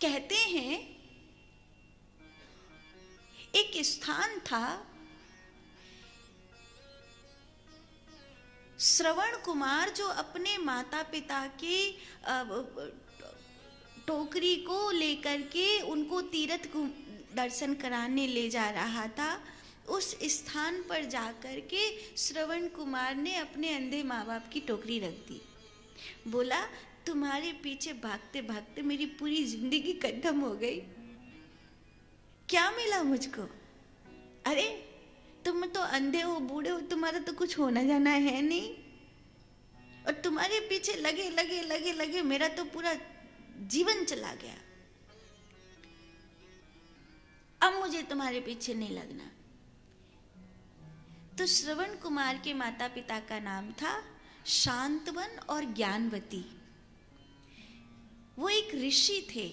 कहते हैं एक स्थान था, श्रवण कुमार जो अपने माता पिता के टोकरी को लेकर के उनको तीर्थ दर्शन कराने ले जा रहा था। उस स्थान पर जाकर के श्रवण कुमार ने अपने अंधे माँ बाप की टोकरी रख दी। बोला, तुम्हारे पीछे भागते भागते मेरी पूरी जिंदगी खत्म हो गई, क्या मिला मुझको? अरे तुम तो अंधे हो, बूढ़े हो, तुम्हारा तो कुछ होना जाना है नहीं, और तुम्हारे पीछे लगे लगे लगे लगे मेरा तो पूरा जीवन चला गया। अब मुझे तुम्हारे पीछे नहीं लगना। तो श्रवण कुमार के माता पिता का नाम था शांतवन और ज्ञानवती। वो एक ऋषि थे,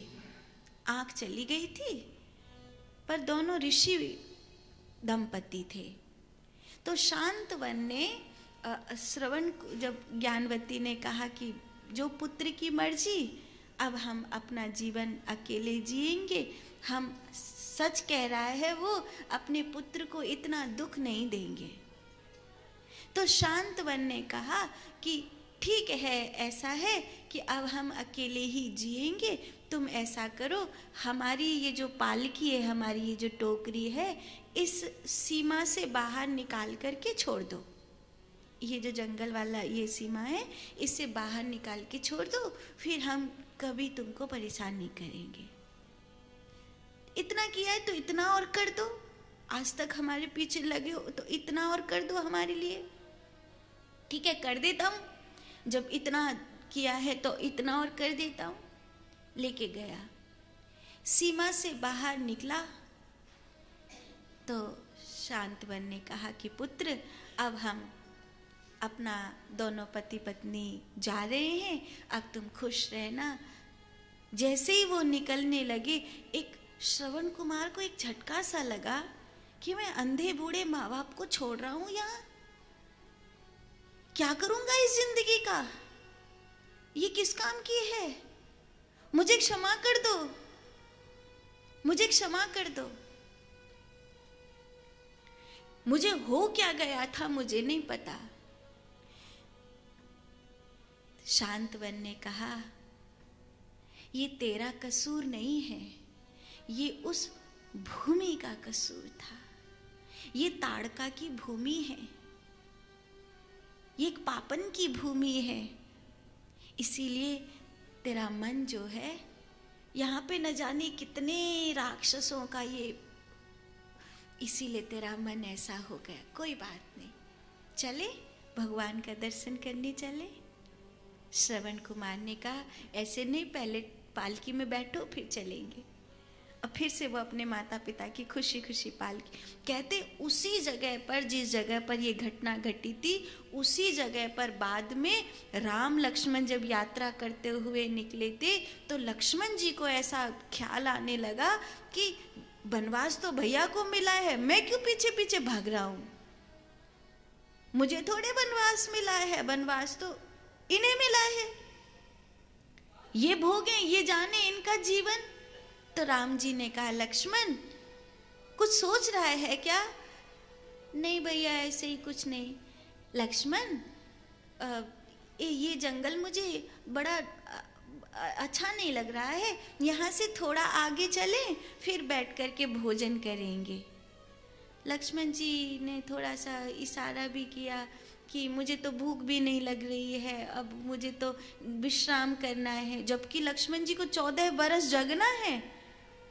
आंख चली गई थी, पर दोनों ऋषि दंपति थे। तो शांतवन ने श्रवण, जब ज्ञानवती ने कहा कि जो पुत्र की मर्जी, अब हम अपना जीवन अकेले जिएंगे, हम सच कह रहा है वो, अपने पुत्र को इतना दुख नहीं देंगे। तो शांतवन ने कहा कि ठीक है, ऐसा है कि अब हम अकेले ही जिएंगे, तुम ऐसा करो, हमारी ये जो पालकी है, हमारी ये जो टोकरी है, इस सीमा से बाहर निकाल करके छोड़ दो। ये जो जंगल वाला ये सीमा है, इससे बाहर निकाल के छोड़ दो, फिर हम कभी तुमको परेशान नहीं करेंगे। इतना किया है तो इतना और कर दो, आज तक हमारे पीछे लगे हो तो इतना और कर दो हमारे लिए। ठीक है, कर देता हूँ, जब इतना किया है तो इतना और कर देता हूँ। लेके गया, सीमा से बाहर निकला तो शांतवन ने कहा कि पुत्र, अब हम अपना दोनों पति पत्नी जा रहे हैं, अब तुम खुश रहना। जैसे ही वो निकलने लगे, एक श्रवण कुमार को एक झटका सा लगा कि मैं अंधे बूढ़े माँ बाप को छोड़ रहा हूं यहाँ, क्या करूंगा इस जिंदगी का, ये किस काम की है, मुझे क्षमा कर दो, मुझे क्षमा कर दो। मुझे हो क्या गया था मुझे नहीं पता। शांतवन ने कहा, ये तेरा कसूर नहीं है, ये उस भूमि का कसूर था। ये ताड़का की भूमि है, ये एक पापन की भूमि है, इसीलिए तेरा मन जो है, यहाँ पे न जाने कितने राक्षसों का ये, इसीलिए तेरा मन ऐसा हो गया। कोई बात नहीं, चले भगवान का दर्शन करने चले। श्रवण कुमार ने कहा, ऐसे नहीं, पहले पालकी में बैठो फिर चलेंगे। और फिर से वो अपने माता पिता की खुशी खुशी पालकी, कहते उसी जगह पर, जिस जगह पर ये घटना घटी थी, उसी जगह पर बाद में राम लक्ष्मण जब यात्रा करते हुए निकले थे, तो लक्ष्मण जी को ऐसा ख्याल आने लगा कि वनवास तो भैया को मिला है, मैं क्यों पीछे पीछे भाग रहा हूं, मुझे थोड़े वनवास मिला है, वनवास तो इन्हें मिला है, ये भोगे, ये जाने इनका जीवन। तो राम जी ने कहा, लक्ष्मण कुछ सोच रहा है क्या? नहीं भैया, ऐसे ही कुछ नहीं। लक्ष्मण, ये जंगल मुझे बड़ा अच्छा नहीं लग रहा है, यहाँ से थोड़ा आगे चले, फिर बैठ कर के भोजन करेंगे। लक्ष्मण जी ने थोड़ा सा इशारा भी किया कि मुझे तो भूख भी नहीं लग रही है, अब मुझे तो विश्राम करना है। जबकि लक्ष्मण जी को 14 बरस जगना है।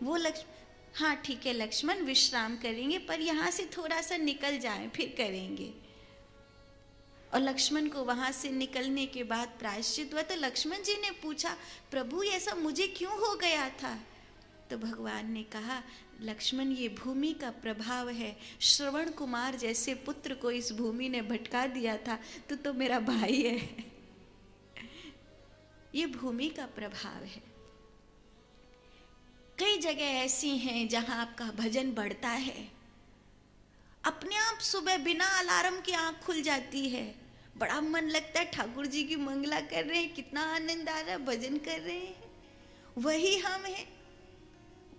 वो हाँ ठीक है लक्ष्मण, विश्राम करेंगे, पर यहाँ से थोड़ा सा निकल जाएं फिर करेंगे। और लक्ष्मण को वहां से निकलने के बाद प्रायश्चित हुआ। तो लक्ष्मण जी ने पूछा, प्रभु ऐसा मुझे क्यों हो गया था? तो भगवान ने कहा, लक्ष्मण ये भूमि का प्रभाव है, श्रवण कुमार जैसे पुत्र को इस भूमि ने भटका दिया था, तो मेरा भाई है। ये भूमि का प्रभाव है। कई जगह ऐसी हैं जहां आपका भजन बढ़ता है, अपने आप सुबह बिना अलार्म के आंख खुल जाती है, बड़ा मन लगता है, ठाकुर जी की मंगला कर रहे हैं, कितना आनंद आ रहा है, भजन कर रहे हैं, वही हम हैं।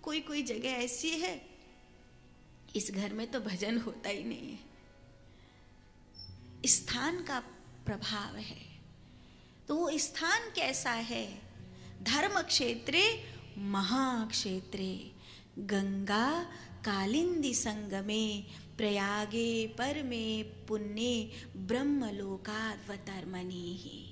कोई कोई जगह ऐसी है, इस घर में तो भजन होता ही नहीं है। स्थान का प्रभाव है। तो वो स्थान कैसा है? धर्म क्षेत्रे महाक्षेत्रे गंगा कालिंदी संगमे प्रयागे परमे पुण्ये ब्रह्मलोकावतर्मणि।